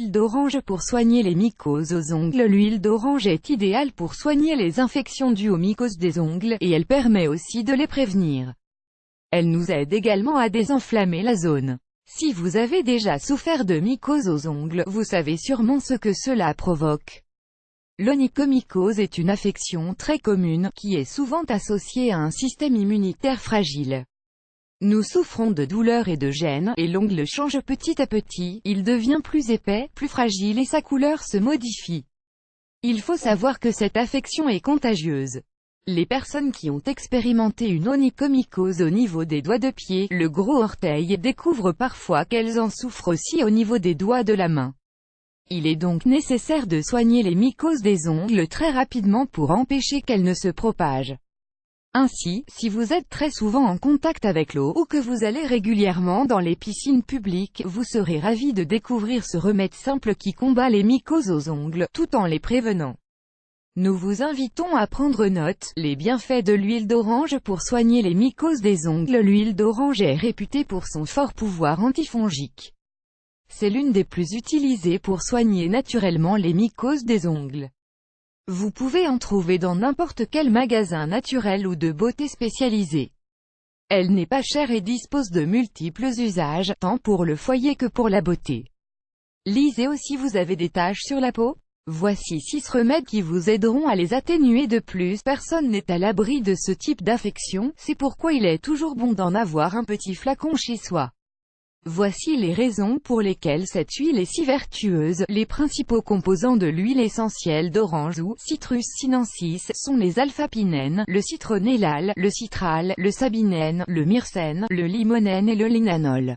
l'huile d'orange pour soigner les mycoses aux ongles. L'huile d'orange est idéale pour soigner les infections dues aux mycoses des ongles, et elle permet aussi de les prévenir. Elle nous aide également à désenflammer la zone. Si vous avez déjà souffert de mycoses aux ongles, vous savez sûrement ce que cela provoque. L'onychomycose est une affection très commune, qui est souvent associée à un système immunitaire fragile. Nous souffrons de douleurs et de gêne, et l'ongle change petit à petit, il devient plus épais, plus fragile et sa couleur se modifie. Il faut savoir que cette affection est contagieuse. Les personnes qui ont expérimenté une onychomycose au niveau des doigts de pied, le gros orteil, découvrent parfois qu'elles en souffrent aussi au niveau des doigts de la main. Il est donc nécessaire de soigner les mycoses des ongles très rapidement pour empêcher qu'elles ne se propagent. Ainsi, si vous êtes très souvent en contact avec l'eau, ou que vous allez régulièrement dans les piscines publiques, vous serez ravi de découvrir ce remède simple qui combat les mycoses aux ongles, tout en les prévenant. Nous vous invitons à prendre note, les bienfaits de l'huile d'orange pour soigner les mycoses des ongles. L'huile d'orange est réputée pour son fort pouvoir antifongique. C'est l'une des plus utilisées pour soigner naturellement les mycoses des ongles. Vous pouvez en trouver dans n'importe quel magasin naturel ou de beauté spécialisé. Elle n'est pas chère et dispose de multiples usages, tant pour le foyer que pour la beauté. Lisez aussi vous avez des taches sur la peau? Voici 6 remèdes qui vous aideront à les atténuer. De plus, personne n'est à l'abri de ce type d'affection, c'est pourquoi il est toujours bon d'en avoir un petit flacon chez soi. Voici les raisons pour lesquelles cette huile est si vertueuse. Les principaux composants de l'huile essentielle d'orange ou Citrus sinensis sont les alpha-pinènes, le citronellal, le citral, le sabinène, le myrcène, le limonène et le linanol.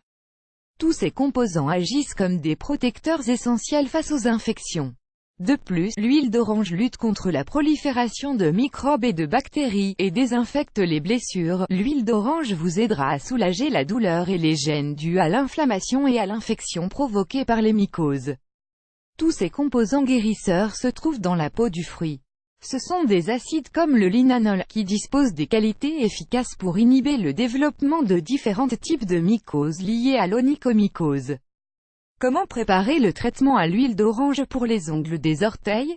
Tous ces composants agissent comme des protecteurs essentiels face aux infections. De plus, l'huile d'orange lutte contre la prolifération de microbes et de bactéries, et désinfecte les blessures. L'huile d'orange vous aidera à soulager la douleur et les gènes dues à l'inflammation et à l'infection provoquée par les mycoses. Tous ces composants guérisseurs se trouvent dans la peau du fruit. Ce sont des acides comme le linanol, qui disposent des qualités efficaces pour inhiber le développement de différents types de mycoses liées à l'onychomycose. Comment préparer le traitement à l'huile d'orange pour les ongles des orteils?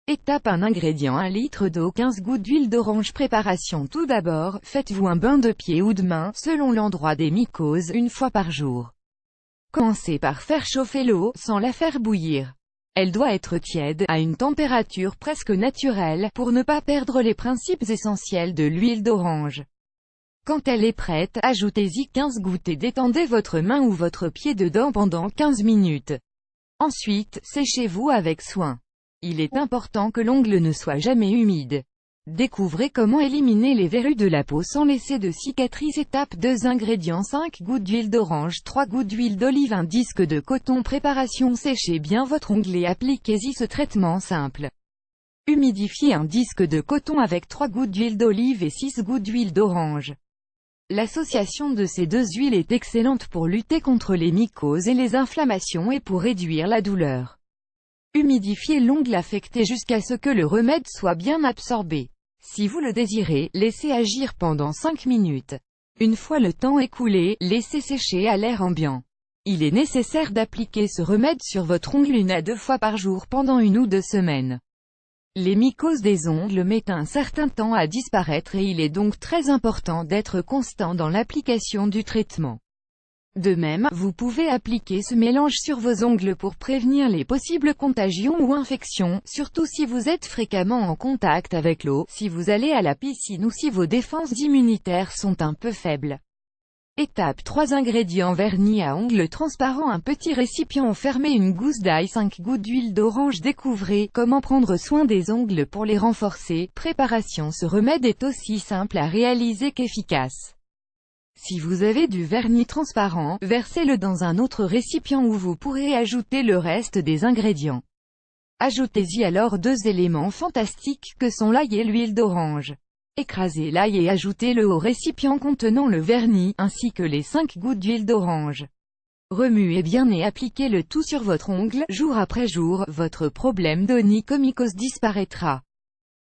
Étape 1. Ingrédients: 1 litre d'eau, 15 gouttes d'huile d'orange. Préparation: tout d'abord, faites-vous un bain de pied ou de main, selon l'endroit des mycoses, une fois par jour. Commencez par faire chauffer l'eau, sans la faire bouillir. Elle doit être tiède, à une température presque naturelle, pour ne pas perdre les principes essentiels de l'huile d'orange. Quand elle est prête, ajoutez-y 15 gouttes et détendez votre main ou votre pied dedans pendant 15 minutes. Ensuite, séchez-vous avec soin. Il est important que l'ongle ne soit jamais humide. Découvrez comment éliminer les verrues de la peau sans laisser de cicatrices. Étape 2. Ingrédients: 5 gouttes d'huile d'orange, 3 gouttes d'huile d'olive, un disque de coton. Préparation: séchez bien votre ongle et appliquez-y ce traitement simple. Humidifiez un disque de coton avec 3 gouttes d'huile d'olive et 6 gouttes d'huile d'orange. L'association de ces deux huiles est excellente pour lutter contre les mycoses et les inflammations et pour réduire la douleur. Humidifiez l'ongle affecté jusqu'à ce que le remède soit bien absorbé. Si vous le désirez, laissez agir pendant 5 minutes. Une fois le temps écoulé, laissez sécher à l'air ambiant. Il est nécessaire d'appliquer ce remède sur votre ongle 1 à 2 fois par jour pendant 1 ou 2 semaines. Les mycoses des ongles mettent un certain temps à disparaître et il est donc très important d'être constant dans l'application du traitement. De même, vous pouvez appliquer ce mélange sur vos ongles pour prévenir les possibles contagions ou infections, surtout si vous êtes fréquemment en contact avec l'eau, si vous allez à la piscine ou si vos défenses immunitaires sont un peu faibles. Étape 3. Ingrédients: vernis à ongles transparent, un petit récipient enfermé, une gousse d'ail, 5 gouttes d'huile d'orange. Découvrez comment prendre soin des ongles pour les renforcer. Préparation: ce remède est aussi simple à réaliser qu'efficace. Si vous avez du vernis transparent, versez-le dans un autre récipient où vous pourrez ajouter le reste des ingrédients. Ajoutez-y alors 2 éléments fantastiques que sont l'ail et l'huile d'orange. Écrasez l'ail et ajoutez-le au récipient contenant le vernis, ainsi que les 5 gouttes d'huile d'orange. Remuez bien et appliquez le tout sur votre ongle. Jour après jour, votre problème d'onychomycose disparaîtra.